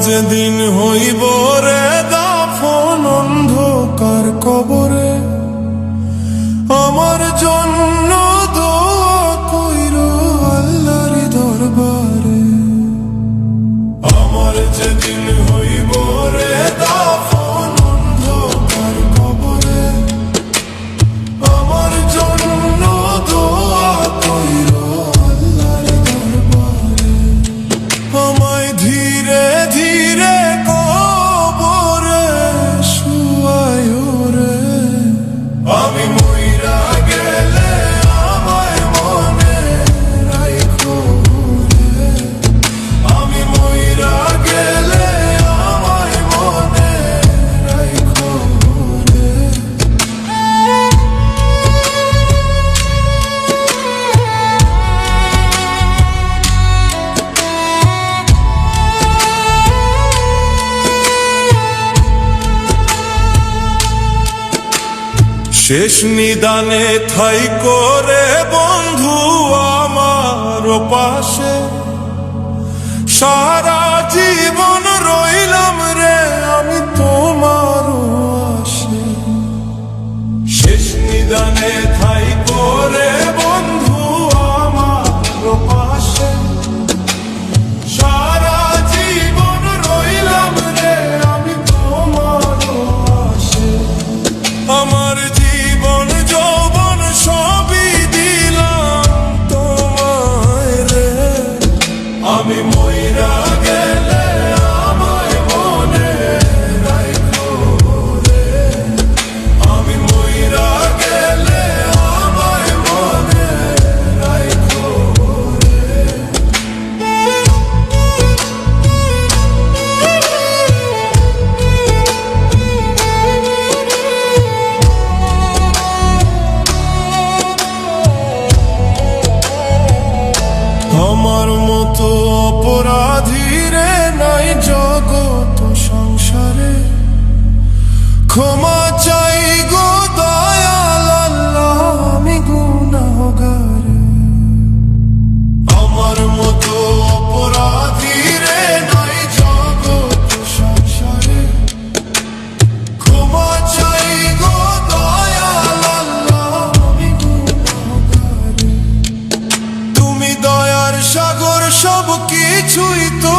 যেদিন হইব রে দাফন অন্ধকার কবরে, আমার জন্য দোয়া কইরো আল্লাহর দরবারে। আমার যেদিন হইব রে দাফন অন্ধকার কবরে, আমার জন্য দোয়া কইরো আল্লাহর দরবারে। আমায় ধীরে ধীরে কবরে শুয়ায়ো রে, আমি মইরা গেলে আমায় মনে রাইখো রে, আমি মইরা গেলে আমায় মনে রাইখো রে। শেষ নিদানে ঠাই করে বন্ধু আমার পাশে, সারা জীবন রইলাম রে আমি তোমার আশে। শেষ নিদানে ঠাই করে বন্ধু আমার পাশে, সারা জীবন রইলাম রে আমি তোমার আশে। আমার জীবন যৌবন সবই দিলাম তোমায় রে, আমি মইরা গেলে আমায় মনে রাইখো রে, আমি মইরা গেলে আমায় মনে রাইখো রে। আমার মতো অপরাধী রে নাই জগত সংসারে, ক্ষমা চাই গো দয়াল আল্লাহ আমি গুনাহগারে। আমার মতো অপরাধী রে নাই জগত সংসারে, ক্ষমা চাই গো দয়াল আল্লাহ আমি গুনাহগারে। তুমি দয়ার সাগর সব কিছুই তো